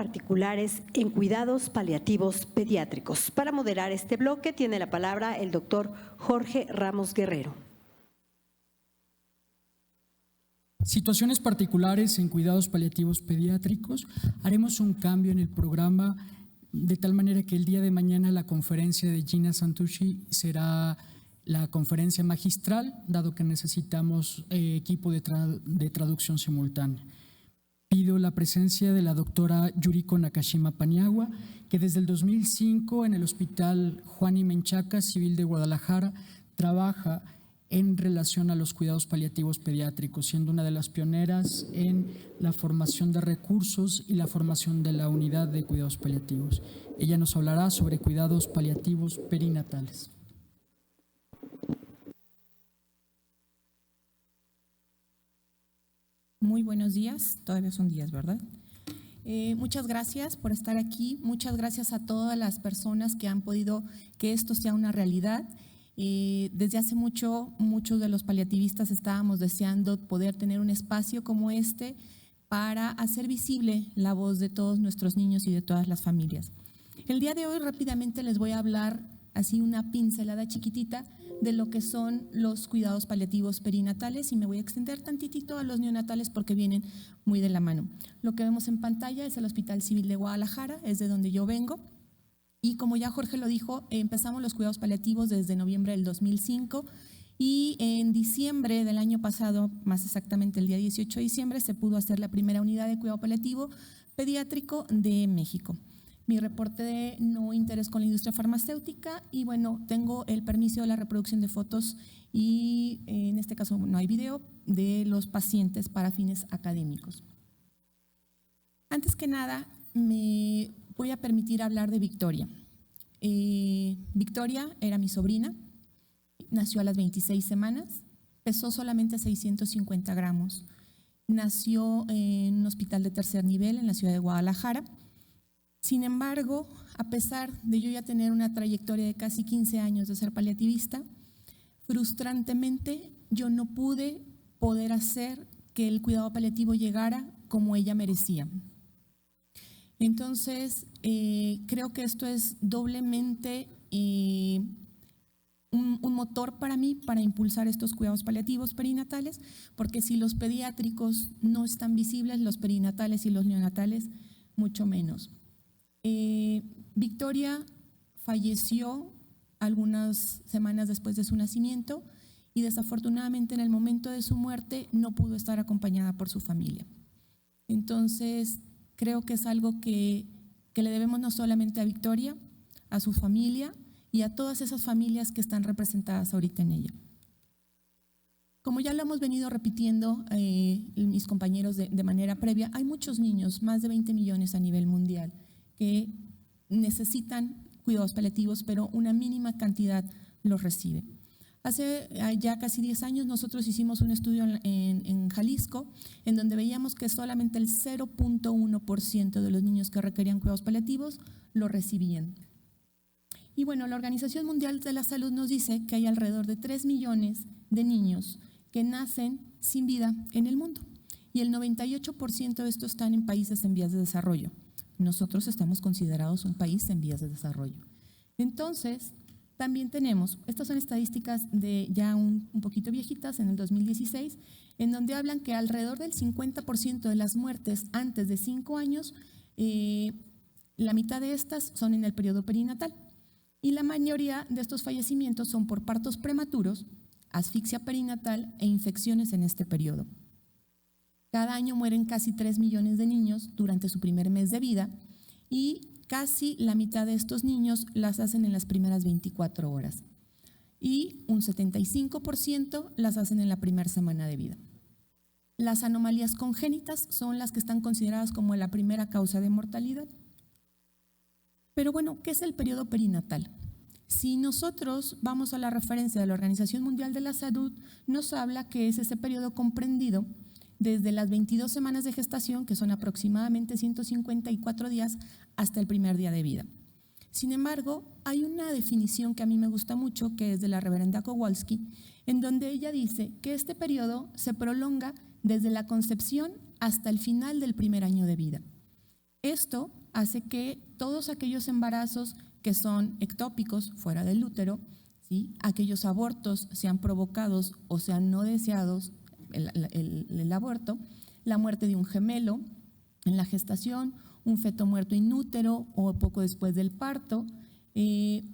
particulares en cuidados paliativos pediátricos. Para moderar este bloque tiene la palabra el doctor Jorge Ramos Guerrero. Situaciones particulares en cuidados paliativos pediátricos. Haremos un cambio en el programa de tal manera que el día de mañana la conferencia de Gina Santucci será la conferencia magistral, dado que necesitamos equipo de traducción simultánea. Pido la presencia de la doctora Yuriko Nakashima Paniagua, que desde el 2005 en el Hospital Juan y Menchaca Civil de Guadalajara trabaja en relación a los cuidados paliativos pediátricos, siendo una de las pioneras en la formación de recursos y la formación de la unidad de cuidados paliativos. Ella nos hablará sobre cuidados paliativos perinatales. Muy buenos días, todavía son días, ¿verdad? Muchas gracias por estar aquí, muchas gracias a todas las personas que han podido que esto sea una realidad. Desde hace mucho, muchos de los paliativistas estábamos deseando poder tener un espacio como este para hacer visible la voz de todos nuestros niños y de todas las familias. El día de hoy rápidamente les voy a hablar así una pincelada chiquitita de lo que son los cuidados paliativos perinatales y me voy a extender tantitito a los neonatales porque vienen muy de la mano. Lo que vemos en pantalla es el Hospital Civil de Guadalajara, es de donde yo vengo. Y como ya Jorge lo dijo, empezamos los cuidados paliativos desde noviembre del 2005 y en diciembre del año pasado, más exactamente el día 18 de diciembre, se pudo hacer la primera unidad de cuidado paliativo pediátrico de México. Mi reporte de no interés con la industria farmacéutica y bueno, tengo el permiso de la reproducción de fotos y en este caso no hay video de los pacientes para fines académicos. Antes que nada, me voy a permitir hablar de Victoria. Victoria era mi sobrina, nació a las 26 semanas, pesó solamente 650 gramos. Nació en un hospital de tercer nivel en la ciudad de Guadalajara. Sin embargo, a pesar de yo ya tener una trayectoria de casi 15 años de ser paliativista, frustrantemente yo no pude poder hacer que el cuidado paliativo llegara como ella merecía. Entonces, creo que esto es doblemente un motor para mí para impulsar estos cuidados paliativos perinatales, porque si los pediátricos no están visibles, los perinatales y los neonatales mucho menos. Victoria falleció algunas semanas después de su nacimiento y desafortunadamente en el momento de su muerte no pudo estar acompañada por su familia. Entonces, creo que es algo que le debemos no solamente a Victoria, a su familia y a todas esas familias que están representadas ahorita en ella. Como ya lo hemos venido repitiendo mis compañeros de manera previa, hay muchos niños, más de 20 millones a nivel mundial, que necesitan cuidados paliativos, pero una mínima cantidad los recibe. Hace ya casi 10 años nosotros hicimos un estudio en Jalisco en donde veíamos que solamente el 0.1% de los niños que requerían cuidados paliativos lo recibían. Y bueno, la Organización Mundial de la Salud nos dice que hay alrededor de 3 millones de niños que nacen sin vida en el mundo y el 98% de estos están en países en vías de desarrollo. Nosotros estamos considerados un país en vías de desarrollo. Entonces, también tenemos, estas son estadísticas de ya un poquito viejitas, en el 2016, en donde hablan que alrededor del 50% de las muertes antes de 5 años, la mitad de estas son en el periodo perinatal. Y la mayoría de estos fallecimientos son por partos prematuros, asfixia perinatal e infecciones en este periodo. Cada año mueren casi 3 millones de niños durante su primer mes de vida y casi la mitad de estos niños las hacen en las primeras 24 horas y un 75% las hacen en la primera semana de vida. Las anomalías congénitas son las que están consideradas como la primera causa de mortalidad. Pero bueno, ¿qué es el periodo perinatal? Si nosotros vamos a la referencia de la Organización Mundial de la Salud, nos habla que es ese periodo comprendido desde las 22 semanas de gestación, que son aproximadamente 154 días, hasta el primer día de vida. Sin embargo, hay una definición que a mí me gusta mucho, que es de la reverenda Kowalski, en donde ella dice que este periodo se prolonga desde la concepción hasta el final del primer año de vida. Esto hace que todos aquellos embarazos que son ectópicos, fuera del útero, ¿sí?, aquellos abortos sean provocados o sean no deseados, el aborto, la muerte de un gemelo en la gestación, un feto muerto in útero o poco después del parto,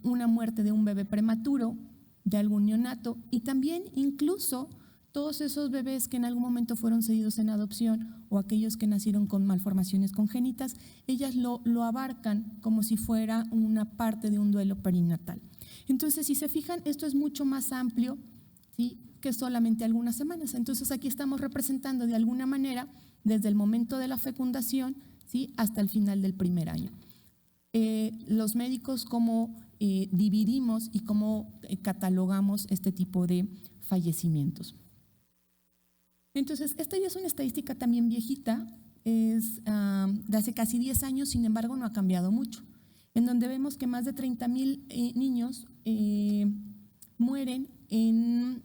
una muerte de un bebé prematuro, de algún neonato, y también incluso todos esos bebés que en algún momento fueron cedidos en adopción o aquellos que nacieron con malformaciones congénitas, ellas lo abarcan como si fuera una parte de un duelo perinatal. Entonces, si se fijan, esto es mucho más amplio, ¿sí?, que solamente algunas semanas. Entonces, aquí estamos representando de alguna manera desde el momento de la fecundación, ¿sí?, hasta el final del primer año. Los médicos cómo dividimos y cómo catalogamos este tipo de fallecimientos. Entonces, esta ya es una estadística también viejita, es de hace casi 10 años, sin embargo no ha cambiado mucho, en donde vemos que más de 30,000 niños mueren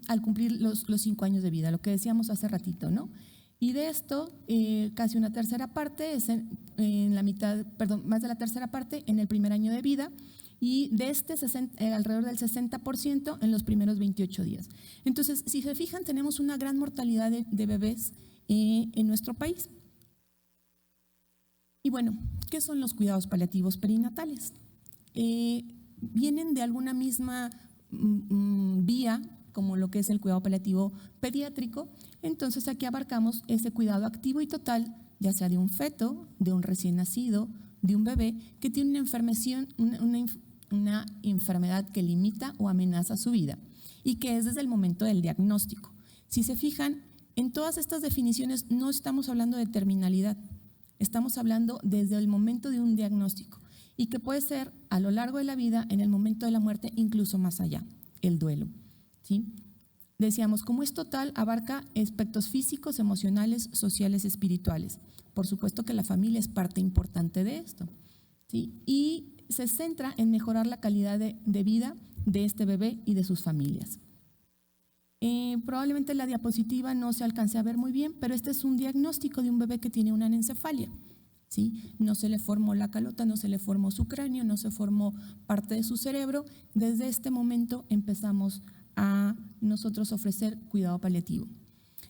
al cumplir los 5 años de vida, lo que decíamos hace ratito, ¿no? Y de esto, casi una tercera parte es más de la tercera parte en el primer año de vida, y de alrededor del 60% en los primeros 28 días. Entonces, si se fijan, tenemos una gran mortalidad de bebés en nuestro país. Y bueno, ¿qué son los cuidados paliativos perinatales? Vienen de alguna misma vía, como lo que es el cuidado paliativo pediátrico. Entonces aquí abarcamos ese cuidado activo y total, ya sea de un feto, de un recién nacido, de un bebé que tiene una enfermedad que limita o amenaza su vida y que es desde el momento del diagnóstico. Si se fijan, en todas estas definiciones no estamos hablando de terminalidad, estamos hablando desde el momento de un diagnóstico y que puede ser a lo largo de la vida, en el momento de la muerte, incluso más allá, el duelo, ¿sí? Decíamos, como es total, abarca aspectos físicos, emocionales, sociales, espirituales. Por supuesto que la familia es parte importante de esto, ¿sí? Y se centra en mejorar la calidad de vida de este bebé y de sus familias. Probablemente la diapositiva no se alcance a ver muy bien, pero este es un diagnóstico de un bebé que tiene una anencefalia, ¿sí? No se le formó la calota, no se le formó su cráneo, no se formó parte de su cerebro. Desde este momento empezamos a nosotros ofrecer cuidado paliativo.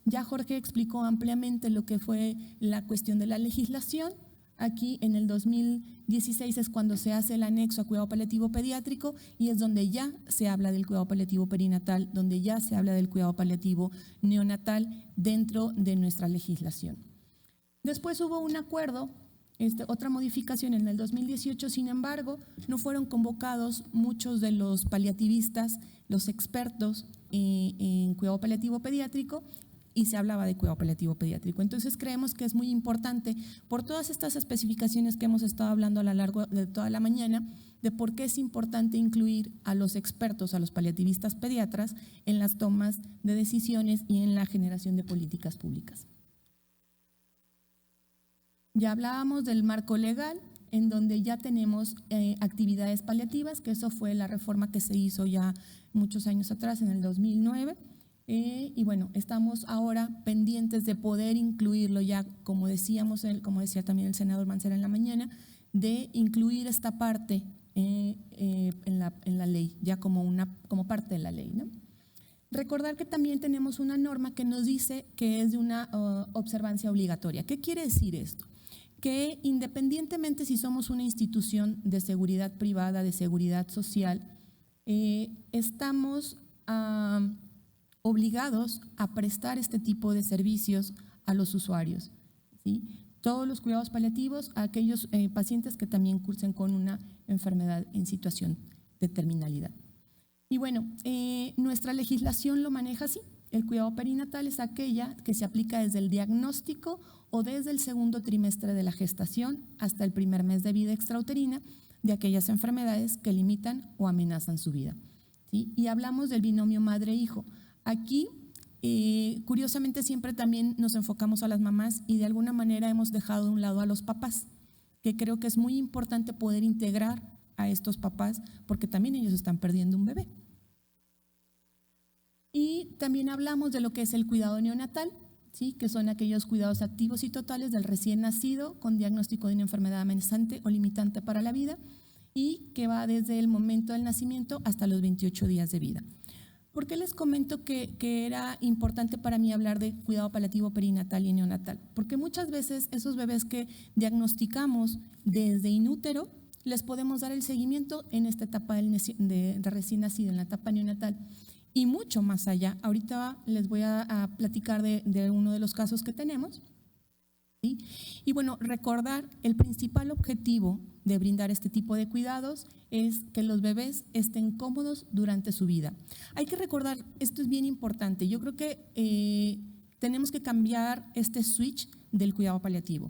Ya Jorge explicó ampliamente lo que fue la cuestión de la legislación. Aquí en el 2016 es cuando se hace el anexo a cuidado paliativo pediátrico y es donde ya se habla del cuidado paliativo perinatal, donde ya se habla del cuidado paliativo neonatal dentro de nuestra legislación. Después hubo un acuerdo, otra modificación en el 2018, sin embargo, no fueron convocados muchos de los paliativistas, los expertos en cuidado paliativo pediátrico, y se hablaba de cuidado paliativo pediátrico. Entonces creemos que es muy importante, por todas estas especificaciones que hemos estado hablando a lo largo de toda la mañana, de por qué es importante incluir a los expertos, a los paliativistas pediatras, en las tomas de decisiones y en la generación de políticas públicas. Ya hablábamos del marco legal, en donde ya tenemos actividades paliativas, que eso fue la reforma que se hizo ya muchos años atrás, en el 2009. Y bueno, estamos ahora pendientes de poder incluirlo ya, como decíamos, como decía también el senador Mancera en la mañana, de incluir esta parte en la ley, ya como parte de la ley, ¿no? Recordar que también tenemos una norma que nos dice que es de una observancia obligatoria. ¿Qué quiere decir esto? Que independientemente si somos una institución de seguridad privada, de seguridad social, estamos obligados a prestar este tipo de servicios a los usuarios, ¿sí? Todos los cuidados paliativos a aquellos pacientes que también cursen con una enfermedad en situación de terminalidad. Y bueno, nuestra legislación lo maneja así. El cuidado perinatal es aquella que se aplica desde el diagnóstico o desde el segundo trimestre de la gestación hasta el primer mes de vida extrauterina de aquellas enfermedades que limitan o amenazan su vida, ¿sí? Y hablamos del binomio madre-hijo. Aquí, curiosamente, siempre también nos enfocamos a las mamás y de alguna manera hemos dejado de un lado a los papás, que creo que es muy importante poder integrar a estos papás porque también ellos están perdiendo un bebé. Y también hablamos de lo que es el cuidado neonatal, ¿sí? Que son aquellos cuidados activos y totales del recién nacido con diagnóstico de una enfermedad amenazante o limitante para la vida y que va desde el momento del nacimiento hasta los 28 días de vida. ¿Por qué les comento que era importante para mí hablar de cuidado paliativo perinatal y neonatal? Porque muchas veces esos bebés que diagnosticamos desde inútero, les podemos dar el seguimiento en esta etapa de recién nacido, en la etapa neonatal. Y mucho más allá. Ahorita les voy a platicar de uno de los casos que tenemos, ¿sí? Y bueno, recordar el principal objetivo de brindar este tipo de cuidados es que los bebés estén cómodos durante su vida. Hay que recordar, esto es bien importante, yo creo que tenemos que cambiar este switch del cuidado paliativo,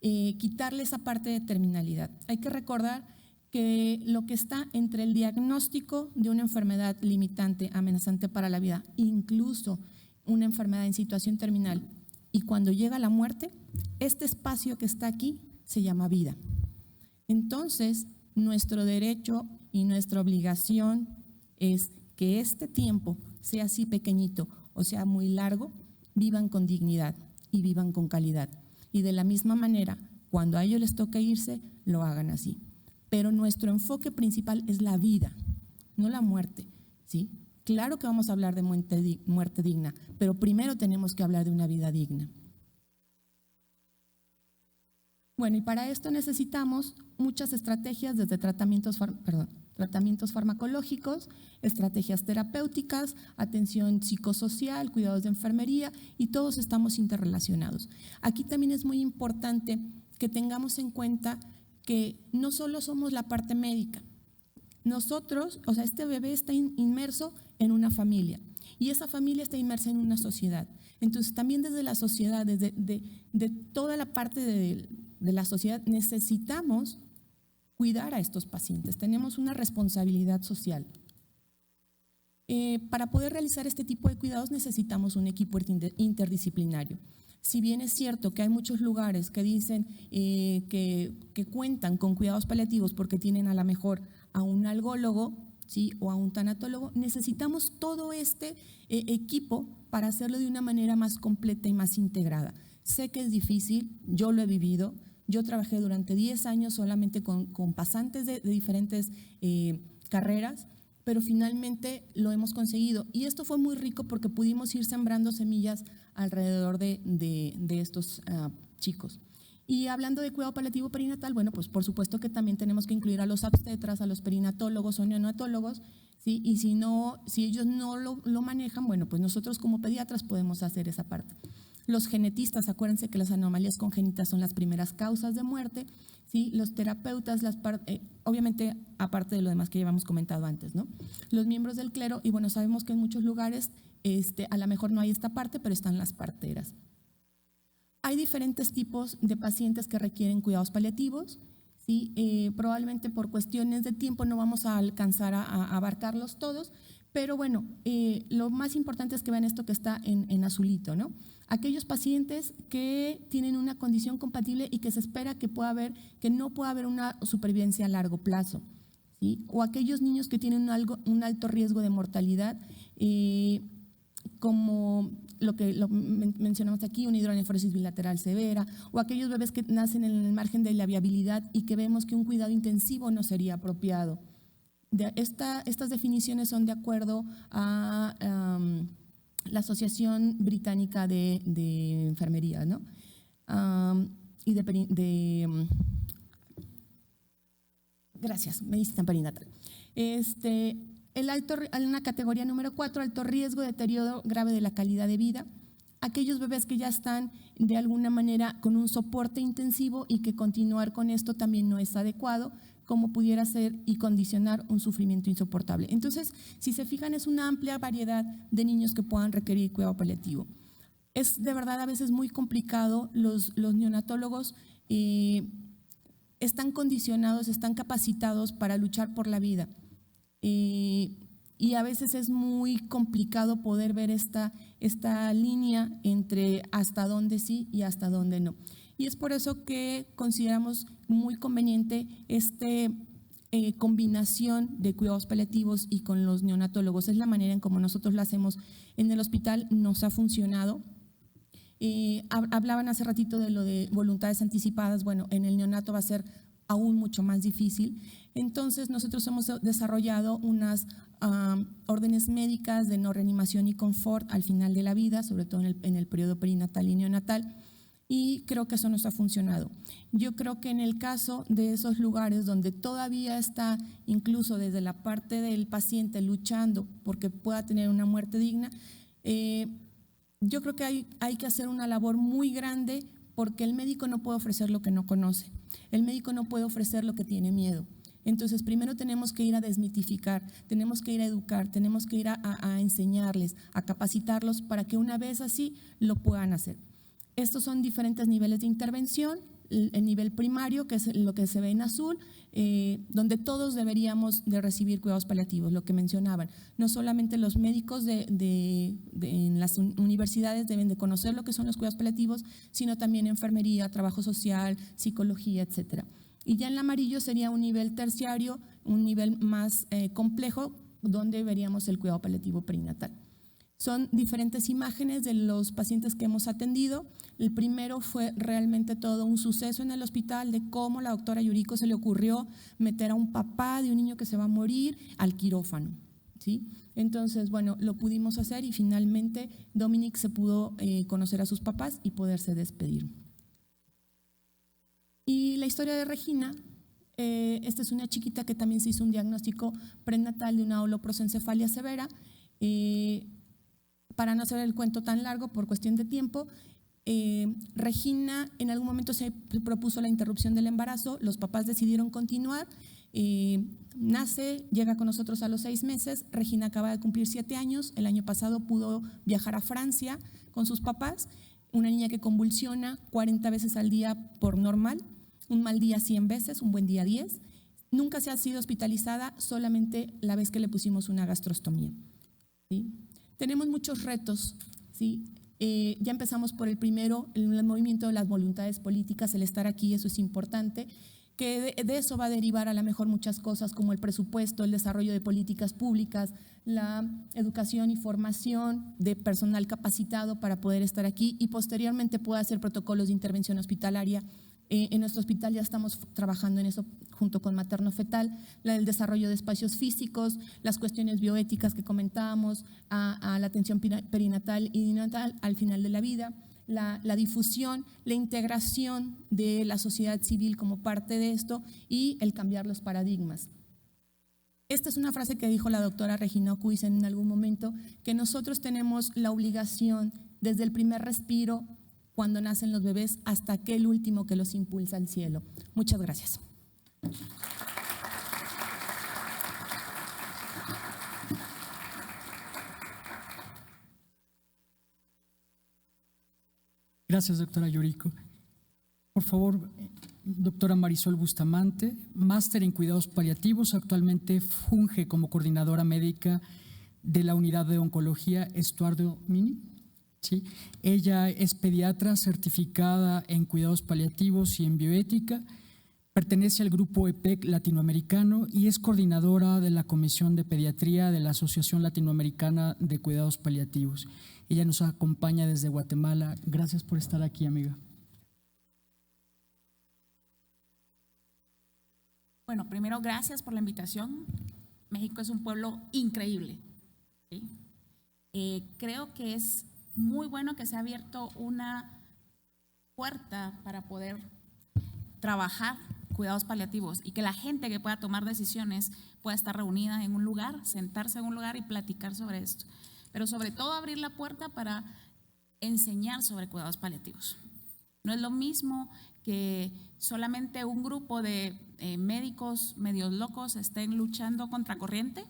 quitarle esa parte de terminalidad. Hay que recordar que lo que está entre el diagnóstico de una enfermedad limitante, amenazante para la vida, incluso una enfermedad en situación terminal, y cuando llega la muerte, este espacio que está aquí se llama vida. Entonces, nuestro derecho y nuestra obligación es que este tiempo, sea así pequeñito o sea muy largo, vivan con dignidad y vivan con calidad. Y de la misma manera, cuando a ellos les toca irse, lo hagan así. Pero nuestro enfoque principal es la vida, no la muerte, ¿sí? Claro que vamos a hablar de muerte digna, pero primero tenemos que hablar de una vida digna. Bueno, y para esto necesitamos muchas estrategias, desde tratamientos farmacológicos, estrategias terapéuticas, atención psicosocial, cuidados de enfermería, y todos estamos interrelacionados. Aquí también es muy importante que tengamos en cuenta que no solo somos la parte médica. Nosotros, o sea, este bebé está inmerso en una familia y esa familia está inmersa en una sociedad. Entonces, también desde la sociedad, desde toda la parte de la sociedad, necesitamos cuidar a estos pacientes. Tenemos una responsabilidad social. Para poder realizar este tipo de cuidados necesitamos un equipo interdisciplinario. Si bien es cierto que hay muchos lugares que dicen que cuentan con cuidados paliativos porque tienen a lo mejor a un algólogo, ¿sí? O a un tanatólogo, necesitamos todo este equipo para hacerlo de una manera más completa y más integrada. Sé que es difícil, yo lo he vivido. Yo trabajé durante 10 años solamente con pasantes de diferentes carreras, pero finalmente lo hemos conseguido. Y esto fue muy rico porque pudimos ir sembrando semillas alrededor de estos chicos. Y hablando de cuidado paliativo perinatal, bueno, pues por supuesto que también tenemos que incluir a los obstetras, a los perinatólogos o neonatólogos, ¿sí? Y si ellos no lo manejan, bueno, pues nosotros como pediatras podemos hacer esa parte. Los genetistas, acuérdense que las anomalías congénitas son las primeras causas de muerte, ¿sí? Los terapeutas, obviamente aparte de lo demás que ya habíamos comentado antes, ¿no? Los miembros del clero, y bueno, sabemos que en muchos lugares a lo mejor no hay esta parte, pero están las parteras. Hay diferentes tipos de pacientes que requieren cuidados paliativos, ¿sí? Probablemente por cuestiones de tiempo no vamos a alcanzar a abarcarlos todos, pero bueno, lo más importante es que vean esto que está en azulito, ¿no? Aquellos pacientes que tienen una condición compatible y que se espera que no pueda haber una supervivencia a largo plazo, ¿sí? O aquellos niños que tienen un alto riesgo de mortalidad, como lo que mencionamos aquí, una hidronefrosis bilateral severa, o aquellos bebés que nacen en el margen de la viabilidad y que vemos que un cuidado intensivo no sería apropiado. Estas definiciones son de acuerdo a la Asociación Británica de Enfermería, ¿no? Y gracias, medicina perinatal. En la categoría número 4, alto riesgo de deterioro grave de la calidad de vida. Aquellos bebés que ya están de alguna manera con un soporte intensivo y que continuar con esto también no es adecuado, como pudiera ser y condicionar un sufrimiento insoportable. Entonces, si se fijan, es una amplia variedad de niños que puedan requerir cuidado paliativo. Es de verdad a veces muy complicado. Los neonatólogos están condicionados, están capacitados para luchar por la vida. Y a veces es muy complicado poder ver esta línea entre hasta dónde sí y hasta dónde no. Y es por eso que consideramos muy conveniente combinación de cuidados paliativos y con los neonatólogos. Es la manera en como nosotros lo hacemos en el hospital, nos ha funcionado. Hablaban hace ratito de lo de voluntades anticipadas. Bueno, en el neonato va a ser aún mucho más difícil. Entonces, nosotros hemos desarrollado unas órdenes médicas de no reanimación y confort al final de la vida, sobre todo en el periodo perinatal y neonatal, y creo que eso nos ha funcionado. Yo creo que en el caso de esos lugares donde todavía está, incluso desde la parte del paciente, luchando porque pueda tener una muerte digna, yo creo que hay que hacer una labor muy grande, porque el médico no puede ofrecer lo que no conoce. El médico no puede ofrecer lo que tiene miedo. Entonces, primero tenemos que ir a desmitificar, tenemos que ir a educar, tenemos que ir a enseñarles, a capacitarlos para que una vez así lo puedan hacer. Estos son diferentes niveles de intervención. El nivel primario, que es lo que se ve en azul, donde todos deberíamos de recibir cuidados paliativos, lo que mencionaban. No solamente los médicos en las universidades deben de conocer lo que son los cuidados paliativos, sino también enfermería, trabajo social, psicología, etcétera. Y ya en el amarillo sería un nivel terciario, un nivel más complejo, donde veríamos el cuidado paliativo perinatal. Son diferentes imágenes de los pacientes que hemos atendido. El primero fue realmente todo un suceso en el hospital, de cómo la doctora Yuriko se le ocurrió meter a un papá de un niño que se va a morir al quirófano, ¿sí? Entonces, bueno, lo pudimos hacer y finalmente Dominic se pudo conocer a sus papás y poderse despedir. Y la historia de Regina, esta es una chiquita que también se hizo un diagnóstico prenatal de una holoprosencefalia severa. Para no hacer el cuento tan largo por cuestión de tiempo, Regina en algún momento se propuso la interrupción del embarazo, los papás decidieron continuar, nace, llega con nosotros a los 6 meses, Regina acaba de cumplir 7 años, el año pasado pudo viajar a Francia con sus papás, una niña que convulsiona 40 veces al día por normal, un mal día 100 veces, un buen día 10, nunca se ha sido hospitalizada, solamente la vez que le pusimos una gastrostomía, ¿sí? Tenemos muchos retos, ¿sí? Ya empezamos por el primero, el movimiento de las voluntades políticas, el estar aquí, eso es importante, que de eso va a derivar a lo mejor muchas cosas como el presupuesto, el desarrollo de políticas públicas, la educación y formación de personal capacitado para poder estar aquí y posteriormente pueda hacer protocolos de intervención hospitalaria. En nuestro hospital ya estamos trabajando en eso junto con materno fetal, el desarrollo de espacios físicos, las cuestiones bioéticas que comentábamos, a la atención perinatal y neonatal al final de la vida, la difusión, la integración de la sociedad civil como parte de esto y el cambiar los paradigmas. Esta es una frase que dijo la doctora Regina Ocuisen en algún momento, que nosotros tenemos la obligación desde el primer respiro, cuando nacen los bebés, hasta aquel último que los impulsa al cielo. Muchas gracias. Gracias, doctora Yuriko. Por favor, doctora Marisol Bustamante, máster en cuidados paliativos, actualmente funge como coordinadora médica de la unidad de oncología Estuardo Mini. ¿Sí? Ella es pediatra certificada en cuidados paliativos y en bioética, pertenece al grupo EPEC latinoamericano y es coordinadora de la Comisión de Pediatría de la Asociación Latinoamericana de Cuidados Paliativos. Ella nos acompaña desde Guatemala. Gracias por estar aquí, amiga. Bueno, primero, gracias por la invitación. México es un pueblo increíble, ¿sí? Creo que es muy bueno que se ha abierto una puerta para poder trabajar cuidados paliativos y que la gente que pueda tomar decisiones pueda estar reunida en un lugar, sentarse en un lugar y platicar sobre esto. Pero sobre todo abrir la puerta para enseñar sobre cuidados paliativos. No es lo mismo que solamente un grupo de médicos medios locos estén luchando contra corriente,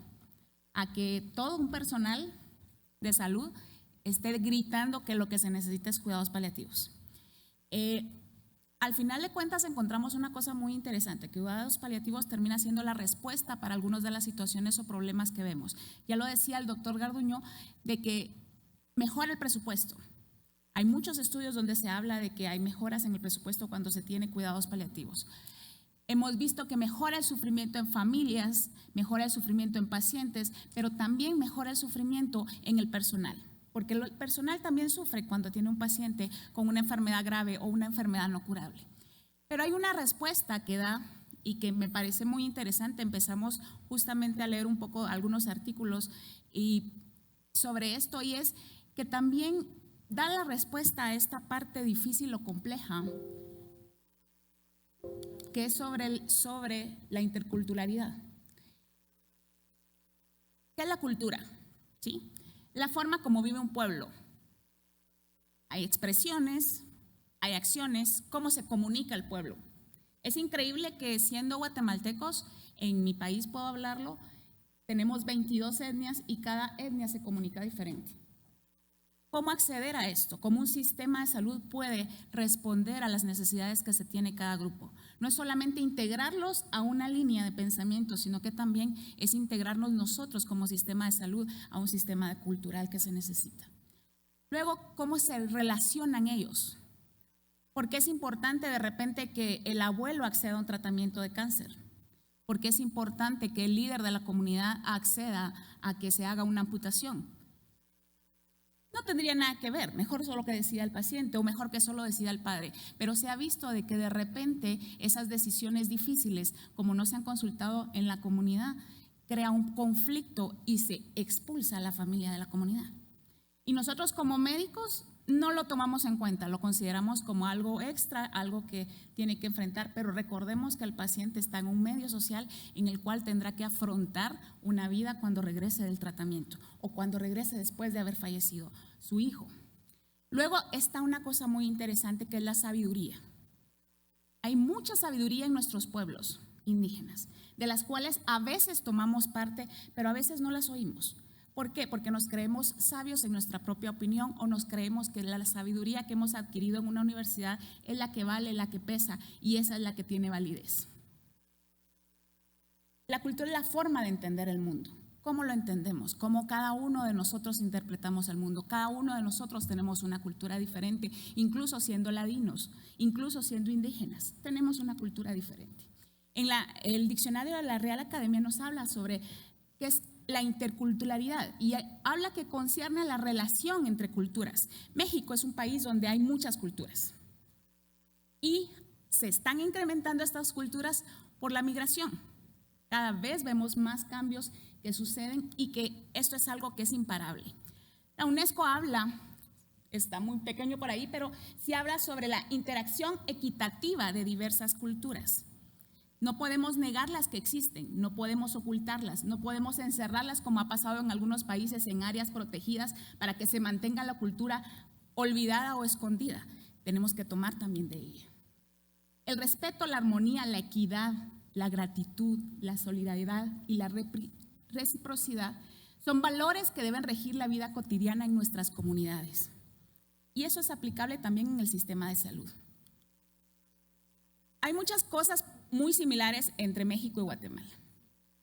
a que todo un personal de salud esté gritando que lo que se necesita es cuidados paliativos. Al final de cuentas encontramos una cosa muy interesante, que cuidados paliativos termina siendo la respuesta para algunas de las situaciones o problemas que vemos. Ya lo decía el doctor Garduño, de que mejora el presupuesto. Hay muchos estudios donde se habla de que hay mejoras en el presupuesto cuando se tiene cuidados paliativos. Hemos visto que mejora el sufrimiento en familias, mejora el sufrimiento en pacientes, pero también mejora el sufrimiento en el personal. porque el personal también sufre cuando tiene un paciente con una enfermedad grave o una enfermedad no curable. Pero hay una respuesta que da y que me parece muy interesante. Empezamos justamente a leer un poco algunos artículos sobre esto, y es que también da la respuesta a esta parte difícil o compleja, que es sobre la interculturalidad. ¿Qué es la cultura? ¿Sí? La forma como vive un pueblo. Hay expresiones, hay acciones, cómo se comunica el pueblo. Es increíble que siendo guatemaltecos, en mi país puedo hablarlo, tenemos 22 etnias y cada etnia se comunica diferente. ¿Cómo acceder a esto? ¿Cómo un sistema de salud puede responder a las necesidades que se tiene cada grupo? No es solamente integrarlos a una línea de pensamiento, sino que también es integrarnos nosotros como sistema de salud a un sistema cultural que se necesita. Luego, ¿cómo se relacionan ellos? ¿Por qué es importante de repente que el abuelo acceda a un tratamiento de cáncer? ¿Por qué es importante que el líder de la comunidad acceda a que se haga una amputación? No tendría nada que ver, mejor solo que decida el paciente o mejor que solo decida el padre, pero se ha visto de que de repente esas decisiones difíciles, como no se han consultado en la comunidad, crea un conflicto y se expulsa a la familia de la comunidad. Y nosotros como médicos no lo tomamos en cuenta, lo consideramos como algo extra, algo que tiene que enfrentar, pero recordemos que el paciente está en un medio social en el cual tendrá que afrontar una vida cuando regrese del tratamiento o cuando regrese después de haber fallecido su hijo. Luego está una cosa muy interesante que es la sabiduría. Hay mucha sabiduría en nuestros pueblos indígenas, de las cuales a veces tomamos parte, pero a veces no las oímos. ¿Por qué? Porque nos creemos sabios en nuestra propia opinión o nos creemos que la sabiduría que hemos adquirido en una universidad es la que vale, la que pesa y esa es la que tiene validez. La cultura es la forma de entender el mundo. ¿Cómo lo entendemos? ¿Cómo cada uno de nosotros interpretamos el mundo? Cada uno de nosotros tenemos una cultura diferente, incluso siendo ladinos, incluso siendo indígenas, tenemos una cultura diferente. El diccionario de la Real Academia nos habla sobre qué es la interculturalidad y habla que concierne a la relación entre culturas. México es un país donde hay muchas culturas y se están incrementando estas culturas por la migración. Cada vez vemos más cambios que suceden y que esto es algo que es imparable. La UNESCO habla, está muy pequeño por ahí, pero sí habla sobre la interacción equitativa de diversas culturas. No podemos negarlas que existen, no podemos ocultarlas, no podemos encerrarlas como ha pasado en algunos países en áreas protegidas para que se mantenga la cultura olvidada o escondida. Tenemos que tomar también de ella. El respeto, la armonía, la equidad, la gratitud, la solidaridad y la reciprocidad son valores que deben regir la vida cotidiana en nuestras comunidades. Y eso es aplicable también en el sistema de salud. Hay muchas cosas muy similares entre México y Guatemala.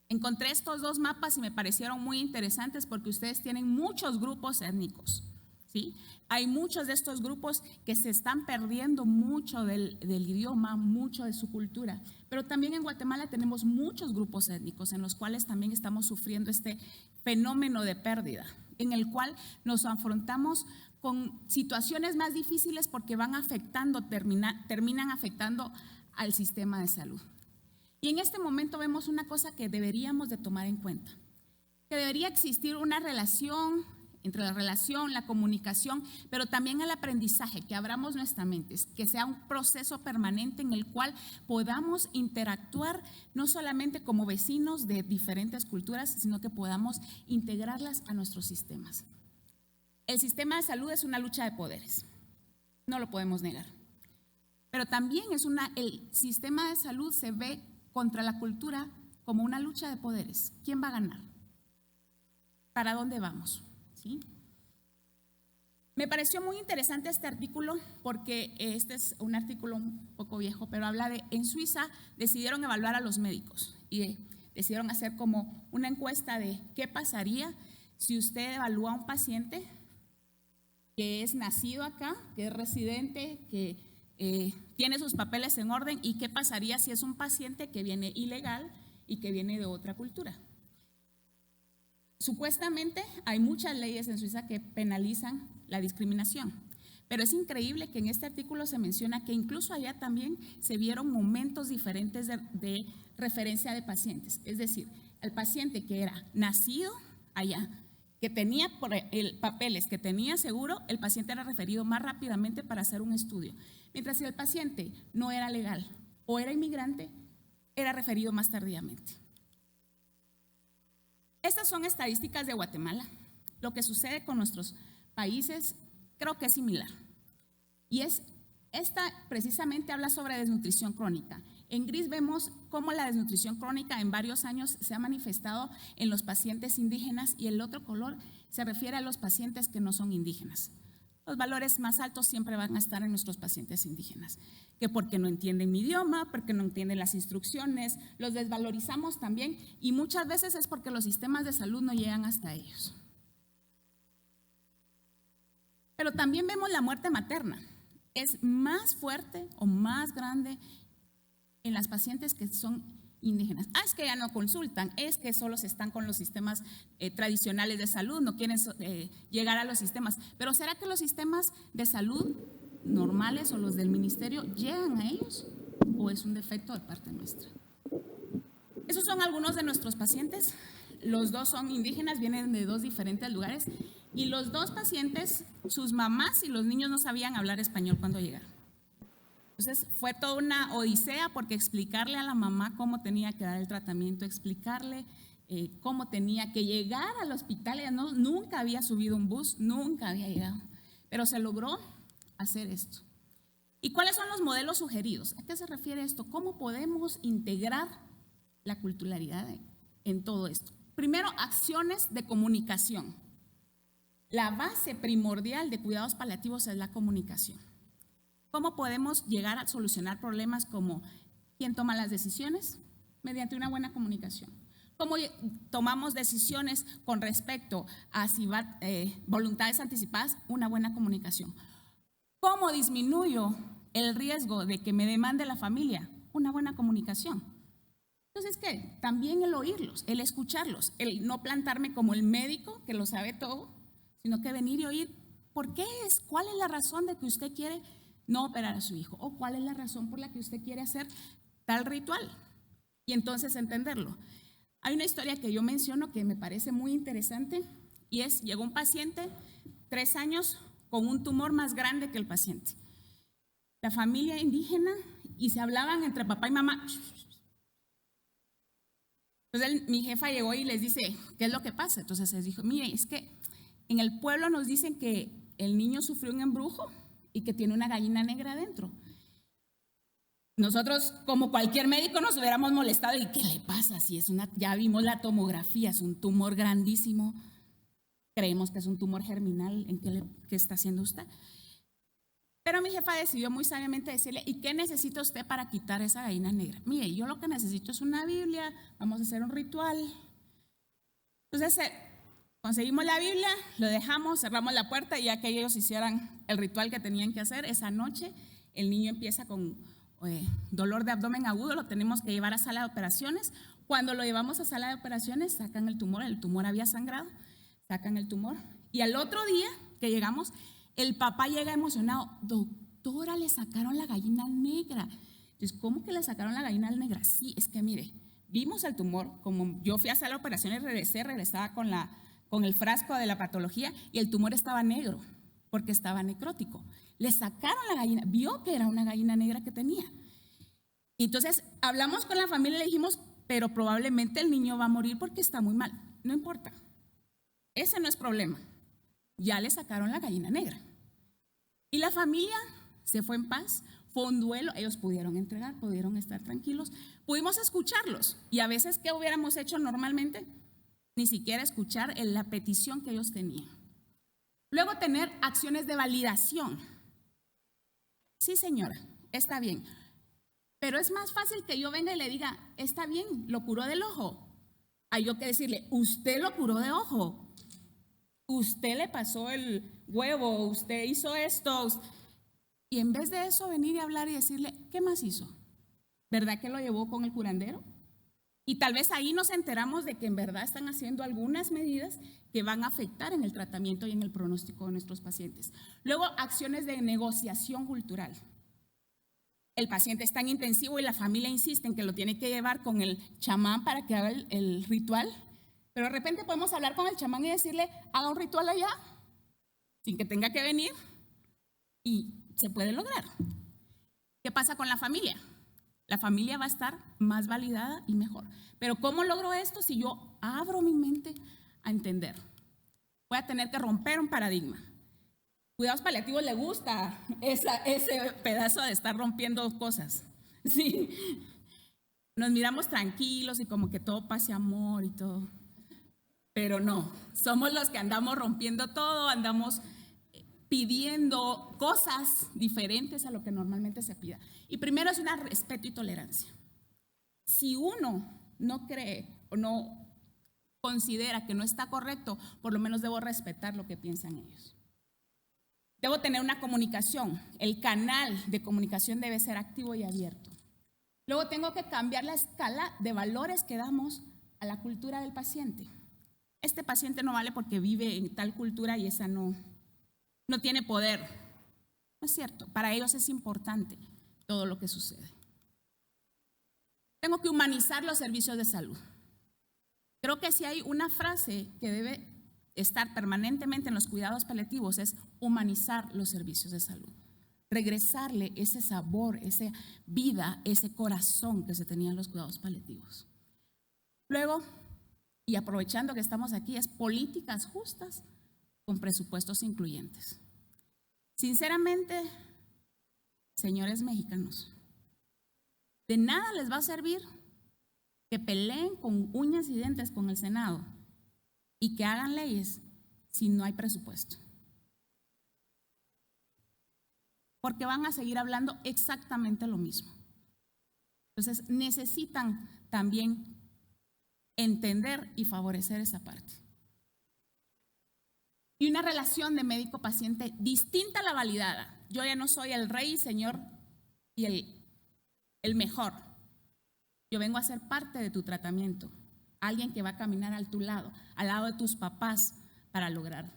Encontré estos dos mapas y me parecieron muy interesantes porque ustedes tienen muchos grupos étnicos, ¿sí? Hay muchos de estos grupos que se están perdiendo mucho del idioma, mucho de su cultura, pero también en Guatemala tenemos muchos grupos étnicos en los cuales también estamos sufriendo este fenómeno de pérdida, en el cual nos afrontamos con situaciones más difíciles porque van afectando, terminan afectando al sistema de salud. Y en este momento vemos una cosa que deberíamos de tomar en cuenta, que debería existir una relación entre la comunicación, pero también el aprendizaje, que abramos nuestra mente, que sea un proceso permanente en el cual podamos interactuar no solamente como vecinos de diferentes culturas, sino que podamos integrarlas a nuestros sistemas. El sistema de salud es una lucha de poderes, no lo podemos negar. Pero también el sistema de salud se ve contra la cultura como una lucha de poderes. ¿Quién va a ganar? ¿Para dónde vamos? ¿Sí? Me pareció muy interesante este artículo porque este es un artículo un poco viejo, pero habla de, en Suiza decidieron evaluar a los médicos y decidieron hacer como una encuesta de qué pasaría si usted evalúa a un paciente que es nacido acá, que es residente, que tiene sus papeles en orden, y qué pasaría si es un paciente que viene ilegal y que viene de otra cultura. Supuestamente hay muchas leyes en Suiza que penalizan la discriminación, pero es increíble que en este artículo se menciona que incluso allá también se vieron momentos diferentes de referencia de pacientes. Es decir, el paciente que era nacido allá, que tenía papeles, que tenía seguro, el paciente era referido más rápidamente para hacer un estudio. Mientras si el paciente no era legal o era inmigrante, era referido más tardíamente. Estas son estadísticas de Guatemala. Lo que sucede con nuestros países creo que es similar. Y esta precisamente habla sobre desnutrición crónica. En gris vemos cómo la desnutrición crónica en varios años se ha manifestado en los pacientes indígenas, y el otro color se refiere a los pacientes que no son indígenas. Los valores más altos siempre van a estar en nuestros pacientes indígenas, que porque no entienden mi idioma, porque no entienden las instrucciones, los desvalorizamos también, y muchas veces es porque los sistemas de salud no llegan hasta ellos. Pero también vemos la muerte materna. Es más fuerte o más grande en las pacientes que son indígenas. Es que ya no consultan, es que solo se están con los sistemas tradicionales de salud, no quieren llegar a los sistemas. Pero ¿será que los sistemas de salud normales o los del ministerio llegan a ellos? ¿O es un defecto de parte nuestra? Esos son algunos de nuestros pacientes. Los dos son indígenas, vienen de dos diferentes lugares, y los dos pacientes, sus mamás y los niños no sabían hablar español cuando llegaron. Entonces fue toda una odisea, porque explicarle a la mamá cómo tenía que dar el tratamiento, explicarle cómo tenía que llegar al hospital. Ella nunca había subido un bus, nunca había llegado, pero se logró hacer esto. ¿Y cuáles son los modelos sugeridos? ¿A qué se refiere esto? ¿Cómo podemos integrar la culturalidad en todo esto? Primero, acciones de comunicación. La base primordial de cuidados paliativos es la comunicación. ¿Cómo podemos llegar a solucionar problemas como quién toma las decisiones? Mediante una buena comunicación. ¿Cómo tomamos decisiones con respecto a si voluntades anticipadas? Una buena comunicación. ¿Cómo disminuyo el riesgo de que me demande la familia? Una buena comunicación. Entonces, ¿qué? También el oírlos, el escucharlos, el no plantarme como el médico que lo sabe todo, sino que venir y oír, ¿por qué es? ¿Cuál es la razón de que usted quiere no operar a su hijo? ¿O cuál es la razón por la que usted quiere hacer tal ritual? Y entonces entenderlo. Hay una historia que yo menciono que me parece muy interesante, y es, llegó un paciente, 3 años, con un tumor más grande que el paciente. La familia indígena, y se hablaban entre papá y mamá. Entonces mi jefa llegó y les dice, ¿qué es lo que pasa? Entonces les dijo, mire, es que en el pueblo nos dicen que el niño sufrió un embrujo y que tiene una gallina negra adentro. Nosotros, como cualquier médico, nos hubiéramos molestado. ¿Y qué le pasa? Si es ya vimos la tomografía, es un tumor grandísimo. Creemos que es un tumor germinal. ¿Qué está haciendo usted? Pero mi jefa decidió muy sabiamente decirle, ¿y qué necesita usted para quitar esa gallina negra? Mire, yo lo que necesito es una Biblia, vamos a hacer un ritual. Entonces conseguimos la Biblia, lo dejamos, cerramos la puerta, y ya que ellos hicieran el ritual que tenían que hacer, esa noche el niño empieza con dolor de abdomen agudo, lo tenemos que llevar a sala de operaciones. Cuando lo llevamos a sala de operaciones, sacan el tumor había sangrado, sacan el tumor, y al otro día que llegamos, el papá llega emocionado, doctora, le sacaron la gallina negra. Entonces, ¿cómo que le sacaron la gallina negra? Sí, es que mire, vimos el tumor, como yo fui a sala de operaciones, regresaba con el frasco de la patología, y el tumor estaba negro, porque estaba necrótico. Le sacaron la gallina, vio que era una gallina negra que tenía. Y entonces hablamos con la familia y le dijimos, pero probablemente el niño va a morir porque está muy mal. No importa, ese no es problema. Ya le sacaron la gallina negra. Y la familia se fue en paz, fue un duelo, ellos pudieron entregar, pudieron estar tranquilos, pudimos escucharlos. Y a veces, ¿qué hubiéramos hecho normalmente? Ni siquiera escuchar la petición que ellos tenían. Luego, tener acciones de validación. Sí, señora, está bien. Pero es más fácil que yo venga y le diga, está bien, lo curó del ojo, a yo que decirle, usted lo curó de ojo, usted le pasó el huevo, usted hizo esto. Y en vez de eso, venir y hablar y decirle, ¿qué más hizo? ¿Verdad que lo llevó con el curandero? Y tal vez ahí nos enteramos de que en verdad están haciendo algunas medidas que van a afectar en el tratamiento y en el pronóstico de nuestros pacientes. Luego, acciones de negociación cultural. El paciente está en intensivo y la familia insiste en que lo tiene que llevar con el chamán para que haga el ritual, pero de repente podemos hablar con el chamán y decirle, haga un ritual allá, sin que tenga que venir, y se puede lograr. ¿Qué pasa con la familia? La familia va a estar más validada y mejor. Pero ¿cómo logro esto si yo abro mi mente a entender? Voy a tener que romper un paradigma. Cuidados paliativos le gusta ese pedazo de estar rompiendo cosas. Sí. Nos miramos tranquilos y como que todo pase amor y todo. Pero no, somos los que andamos rompiendo todo, andamos pidiendo cosas diferentes a lo que normalmente se pida. Y primero es una respeto y tolerancia. Si uno no cree o no considera que no está correcto, por lo menos debo respetar lo que piensan ellos. Debo tener una comunicación. El canal de comunicación debe ser activo y abierto. Luego tengo que cambiar la escala de valores que damos a la cultura del paciente. Este paciente no vale porque vive en tal cultura y esa no tiene poder. No es cierto, para ellos es importante todo lo que sucede. Tengo que humanizar los servicios de salud. Creo que si hay una frase que debe estar permanentemente en los cuidados paliativos es humanizar los servicios de salud. Regresarle ese sabor, esa vida, ese corazón que se tenía en los cuidados paliativos. Luego, y aprovechando que estamos aquí, es políticas justas con presupuestos incluyentes. Sinceramente, señores mexicanos, de nada les va a servir que peleen con uñas y dientes con el Senado y que hagan leyes si no hay presupuesto. Porque van a seguir hablando exactamente lo mismo. Entonces, necesitan también entender y favorecer esa parte. Y una relación de médico-paciente distinta a la validada. Yo ya no soy el rey, señor, y el mejor. Yo vengo a ser parte de tu tratamiento. Alguien que va a caminar al lado de tus papás para lograr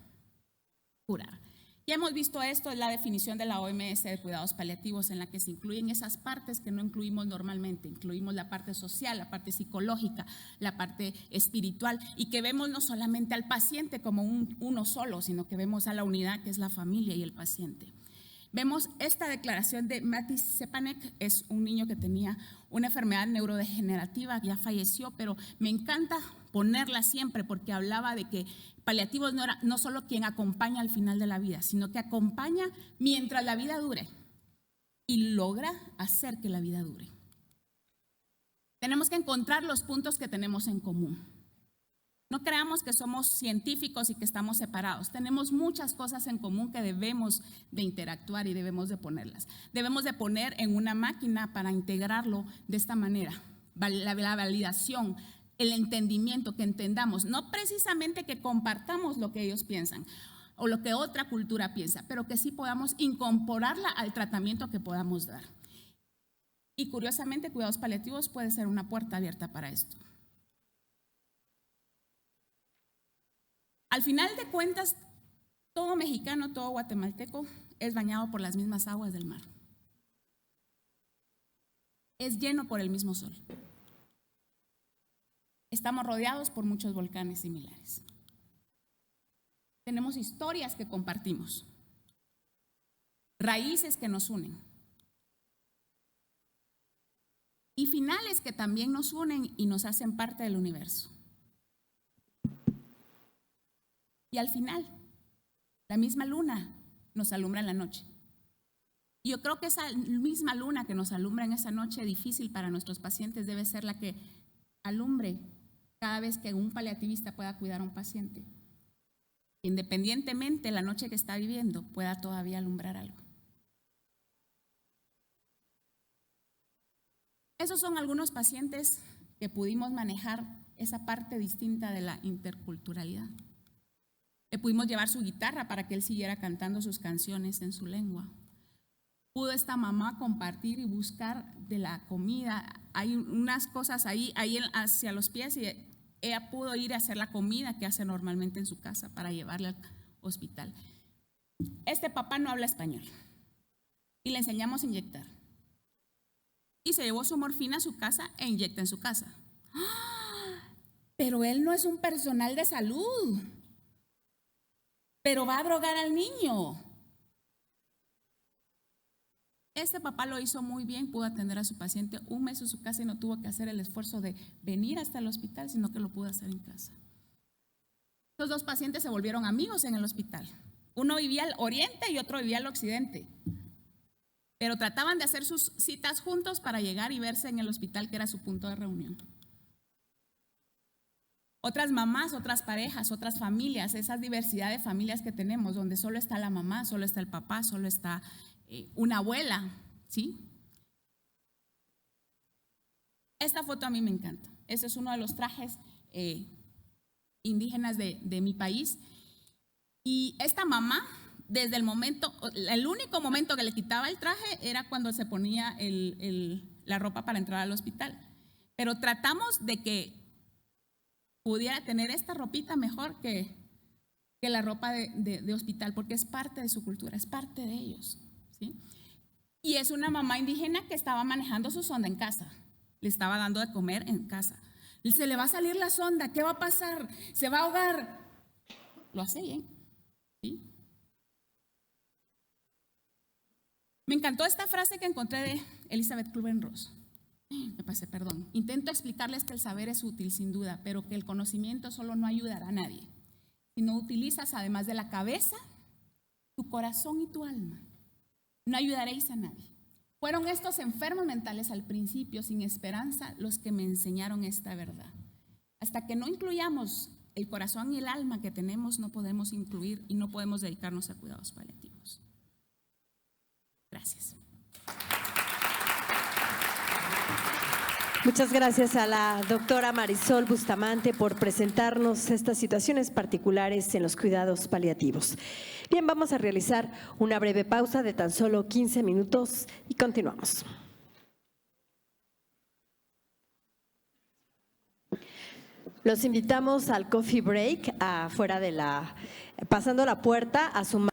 curar. Ya hemos visto esto, es la definición de la OMS de cuidados paliativos, en la que se incluyen esas partes que no incluimos normalmente. Incluimos la parte social, la parte psicológica, la parte espiritual, y que vemos no solamente al paciente como uno solo, sino que vemos a la unidad que es la familia y el paciente. Vemos esta declaración de Matis Sepanek, es un niño que tenía una enfermedad neurodegenerativa, ya falleció, pero me encanta ponerla siempre porque hablaba de que paliativos no solo quien acompaña al final de la vida, sino que acompaña mientras la vida dure y logra hacer que la vida dure. Tenemos que encontrar los puntos que tenemos en común. No creamos que somos científicos y que estamos separados. Tenemos muchas cosas en común que debemos de interactuar y debemos de ponerlas. Debemos de poner en una máquina para integrarlo de esta manera. La validación, el entendimiento, que entendamos, no precisamente que compartamos lo que ellos piensan o lo que otra cultura piensa, pero que sí podamos incorporarla al tratamiento que podamos dar. Y curiosamente, cuidados paliativos puede ser una puerta abierta para esto. Al final de cuentas, todo mexicano, todo guatemalteco es bañado por las mismas aguas del mar. Es lleno por el mismo sol. Estamos rodeados por muchos volcanes similares. Tenemos historias que compartimos, raíces que nos unen y finales que también nos unen y nos hacen parte del universo. Y al final, la misma luna nos alumbra en la noche. Y yo creo que esa misma luna que nos alumbra en esa noche difícil para nuestros pacientes debe ser la que alumbre cada vez que un paliativista pueda cuidar a un paciente. Independientemente de la noche que está viviendo, pueda todavía alumbrar algo. Esos son algunos pacientes que pudimos manejar esa parte distinta de la interculturalidad. Le pudimos llevar su guitarra para que él siguiera cantando sus canciones en su lengua. Pudo esta mamá compartir y buscar de la comida hay unas cosas ahí hacia los pies y ella pudo ir a hacer la comida que hace normalmente en su casa para llevarle al hospital. Este papá no habla español y le enseñamos a inyectar. Y se llevó su morfina a su casa e inyecta en su casa. Pero él no es un personal de salud. Pero va a drogar al niño. Este papá lo hizo muy bien, pudo atender a su paciente un mes en su casa y no tuvo que hacer el esfuerzo de venir hasta el hospital, sino que lo pudo hacer en casa. Los dos pacientes se volvieron amigos en el hospital. Uno vivía al oriente y otro vivía al occidente. Pero trataban de hacer sus citas juntos para llegar y verse en el hospital, que era su punto de reunión. Otras mamás, otras parejas, otras familias, esa diversidad de familias que tenemos, donde solo está la mamá, solo está el papá, solo está una abuela, ¿sí? Esta foto a mí me encanta. Ese es uno de los trajes indígenas de mi país. Y esta mamá, desde el único momento que le quitaba el traje era cuando se ponía la ropa para entrar al hospital. Pero tratamos de que pudiera tener esta ropita mejor que la ropa de hospital, porque es parte de su cultura, es parte de ellos, ¿sí? Y es una mamá indígena que estaba manejando su sonda en casa, le estaba dando de comer en casa. Se le va a salir la sonda, ¿qué va a pasar? ¿Se va a ahogar? Lo hace bien, ¿sí? Me encantó esta frase que encontré de Elizabeth Kubler-Ross. Me pasé, perdón. Intento explicarles que el saber es útil, sin duda, pero que el conocimiento solo no ayudará a nadie. Si no utilizas, además de la cabeza, tu corazón y tu alma, no ayudaréis a nadie. Fueron estos enfermos mentales al principio, sin esperanza, los que me enseñaron esta verdad. Hasta que no incluyamos el corazón y el alma que tenemos, no podemos incluir y no podemos dedicarnos a cuidados paliativos. Gracias. Muchas gracias a la doctora Marisol Bustamante por presentarnos estas situaciones particulares en los cuidados paliativos. Bien, vamos a realizar una breve pausa de tan solo 15 minutos y continuamos. Los invitamos al coffee break afuera pasando la puerta a sumar